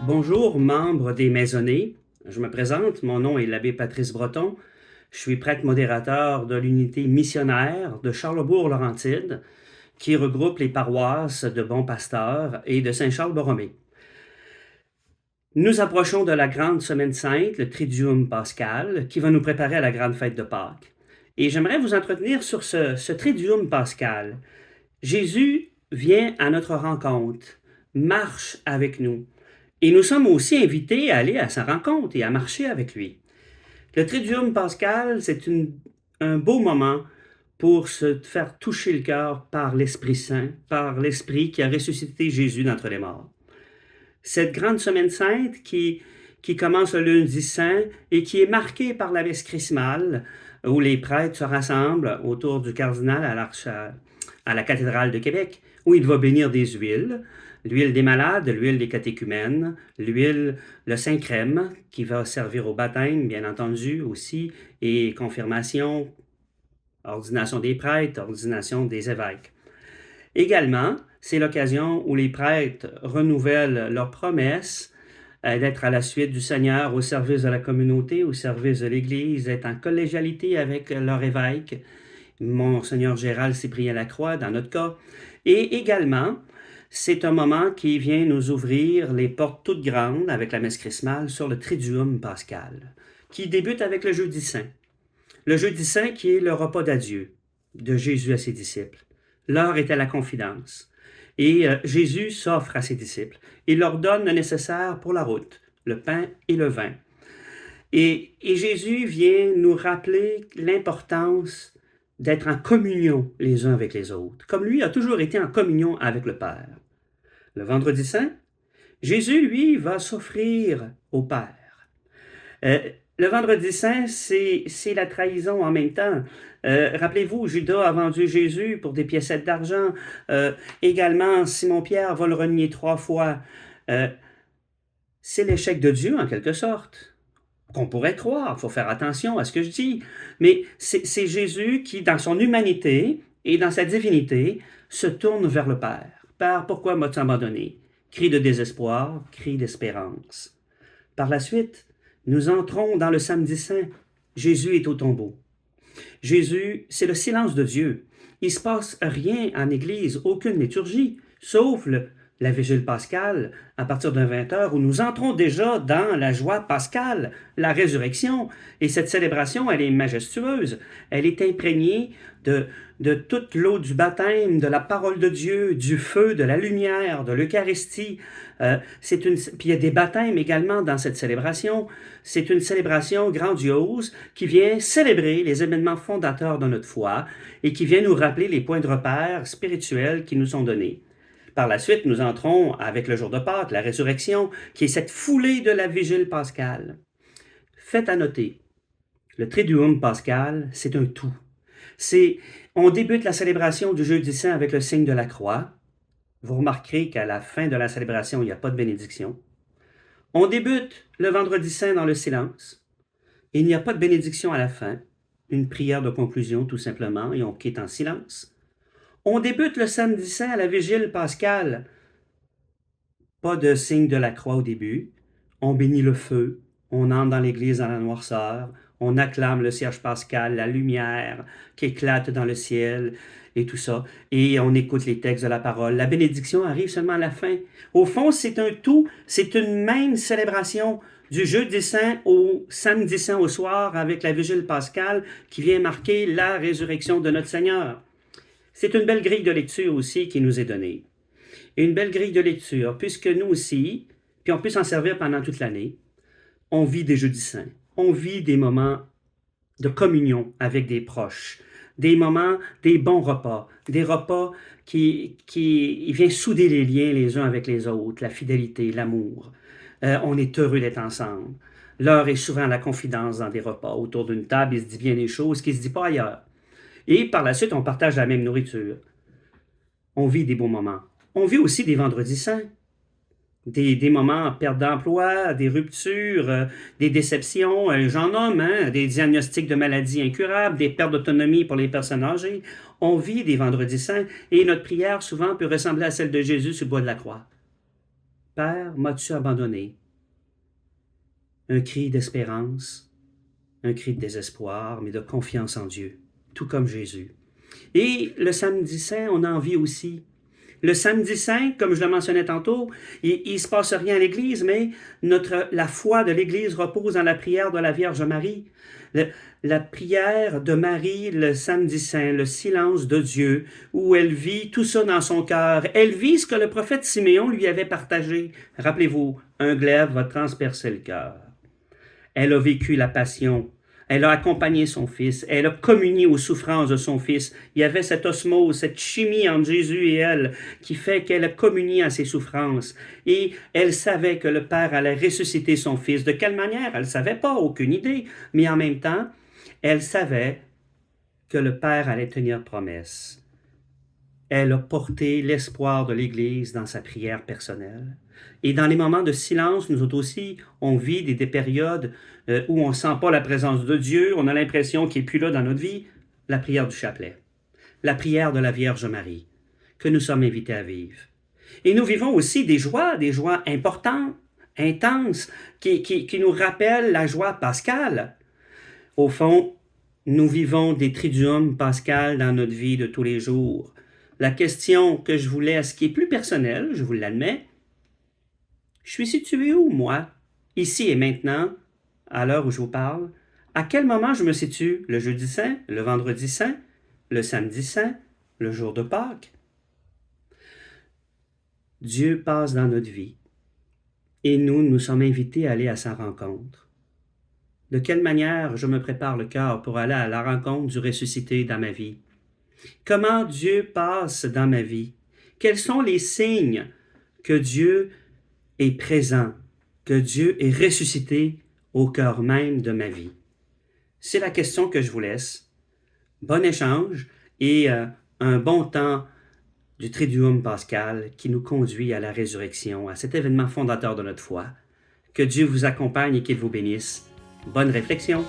Bonjour, membres des Maisonnées. Je me présente, mon nom est l'abbé Patrice Breton. Je suis prêtre modérateur de l'unité missionnaire de Charlesbourg-Laurentide, qui regroupe les paroisses de Bon-Pasteur et de Saint-Charles-Borromée. Nous approchons de la grande semaine sainte, le Triduum pascal, qui va nous préparer à la grande fête de Pâques. Et j'aimerais vous entretenir sur ce Triduum pascal. Jésus vient à notre rencontre, marche avec nous. Et nous sommes aussi invités à aller à sa rencontre et à marcher avec lui. Le Triduum pascal, c'est un beau moment pour se faire toucher le cœur par l'Esprit Saint, par l'Esprit qui a ressuscité Jésus d'entre les morts. Cette grande semaine sainte qui commence le lundi saint et qui est marquée par la messe chrismale, où les prêtres se rassemblent autour du cardinal à la cathédrale de Québec, où il va bénir des huiles, l'huile des malades, l'huile des catéchumènes, l'huile, le Saint-Crème, qui va servir au baptême, bien entendu, aussi, et confirmation, ordination des prêtres, ordination des évêques. Également, c'est l'occasion où les prêtres renouvellent leurs promesses d'être à la suite du Seigneur, au service de la communauté, au service de l'Église, d'être en collégialité avec leur évêque, Monseigneur Gérald Cyprien Lacroix, dans notre cas. Et également, c'est un moment qui vient nous ouvrir les portes toutes grandes avec la messe chrismale sur le Triduum pascal, qui débute avec le Jeudi Saint. Le Jeudi Saint qui est le repas d'adieu de Jésus à ses disciples. L'heure est à la confidence. Et Jésus s'offre à ses disciples. Il leur donne le nécessaire pour la route, le pain et le vin. Et Jésus vient nous rappeler l'importance d'être en communion les uns avec les autres, comme lui a toujours été en communion avec le Père. Le vendredi saint, Jésus, lui, va s'offrir au Père. Le vendredi saint, c'est la trahison en même temps. Rappelez-vous, Judas a vendu Jésus pour des piécettes d'argent. Également, Simon-Pierre va le renier 3 fois. C'est l'échec de Dieu, en quelque sorte, qu'on pourrait croire. Il faut faire attention à ce que je dis. Mais c'est Jésus qui, dans son humanité et dans sa divinité, se tourne vers le Père. Père, pourquoi m'as-tu abandonné? Cri de désespoir, cri d'espérance. Par la suite, nous entrons dans le samedi saint. Jésus est au tombeau. Jésus, c'est le silence de Dieu. Il ne se passe rien en Église, aucune liturgie, sauf la vigile pascale, à partir de 20h, où nous entrons déjà dans la joie pascale, la résurrection. Et cette célébration, elle est majestueuse. Elle est imprégnée de toute l'eau du baptême, de la parole de Dieu, du feu, de la lumière, de l'Eucharistie. Puis il y a des baptêmes également dans cette célébration. C'est une célébration grandiose qui vient célébrer les événements fondateurs de notre foi et qui vient nous rappeler les points de repère spirituels qui nous sont donnés. Par la suite, nous entrons avec le jour de Pâques, la résurrection, qui est cette foulée de la vigile pascale. Faites à noter, le Triduum pascal, c'est un tout. On débute la célébration du Jeudi Saint avec le signe de la croix. Vous remarquerez qu'à la fin de la célébration, il n'y a pas de bénédiction. On débute le Vendredi Saint dans le silence. Il n'y a pas de bénédiction à la fin. Une prière de conclusion, tout simplement, et on quitte en silence. On débute le Samedi Saint à la Vigile pascale. Pas de signe de la croix au début. On bénit le feu. On entre dans l'église dans la noirceur. On acclame le cierge pascal, la lumière qui éclate dans le ciel et tout ça. Et on écoute les textes de la parole. La bénédiction arrive seulement à la fin. Au fond, c'est un tout. C'est une même célébration du Jeudi Saint au Samedi Saint au soir avec la Vigile pascale qui vient marquer la résurrection de notre Seigneur. C'est une belle grille de lecture aussi qui nous est donnée. Et une belle grille de lecture, puisque nous aussi, puis on peut s'en servir pendant toute l'année, on vit des Jeudis saints. On vit des moments de communion avec des proches, des moments, des bons repas, des repas qui viennent souder les liens les uns avec les autres, la fidélité, l'amour. On est heureux d'être ensemble. L'heure est souvent la confidence dans des repas. Autour d'une table, il se dit bien des choses qui ne se disent pas ailleurs. Et par la suite, on partage la même nourriture. On vit des beaux moments. On vit aussi des vendredis saints. Des moments en perte d'emploi, des ruptures, des déceptions, j'en nomme, des diagnostics de maladies incurables, des pertes d'autonomie pour les personnes âgées. On vit des vendredis saints et notre prière souvent peut ressembler à celle de Jésus sur le bois de la croix. Père, m'as-tu abandonné? Un cri d'espérance, un cri de désespoir, mais de confiance en Dieu, tout comme Jésus. Et le samedi saint, on a envie aussi. Le samedi saint, comme je le mentionnais tantôt, il ne se passe rien à l'Église, mais la foi de l'Église repose dans la prière de la Vierge Marie. La prière de Marie, le samedi saint, le silence de Dieu, où elle vit tout ça dans son cœur. Elle vit ce que le prophète Siméon lui avait partagé. Rappelez-vous, un glaive va transpercer le cœur. Elle a vécu la passion. Elle a accompagné son fils. Elle a communié aux souffrances de son fils. Il y avait cette osmose, cette chimie entre Jésus et elle qui fait qu'elle a communié à ses souffrances. Et elle savait que le Père allait ressusciter son fils. De quelle manière? Elle ne savait pas, aucune idée. Mais en même temps, elle savait que le Père allait tenir promesse. Elle a porté l'espoir de l'Église dans sa prière personnelle. Et dans les moments de silence, nous autres aussi, on vit des périodes où on ne sent pas la présence de Dieu, on a l'impression qu'il n'est plus là dans notre vie. La prière du chapelet, la prière de la Vierge Marie, que nous sommes invités à vivre. Et nous vivons aussi des joies importantes, intenses, qui nous rappellent la joie pascale. Au fond, nous vivons des triduum pascal dans notre vie de tous les jours. La question que je vous laisse, qui est plus personnelle, je vous l'admets, je suis situé où, moi, ici et maintenant, à l'heure où je vous parle? À quel moment je me situe? Le jeudi saint, le vendredi saint, le samedi saint, le jour de Pâques? Dieu passe dans notre vie et nous sommes invités à aller à sa rencontre. De quelle manière je me prépare le cœur pour aller à la rencontre du ressuscité dans ma vie? Comment Dieu passe dans ma vie? Quels sont les signes que Dieu est présent, que Dieu est ressuscité au cœur même de ma vie? C'est la question que je vous laisse. Bon échange et un bon temps du Triduum pascal qui nous conduit à la résurrection, à cet événement fondateur de notre foi. Que Dieu vous accompagne et qu'il vous bénisse. Bonne réflexion.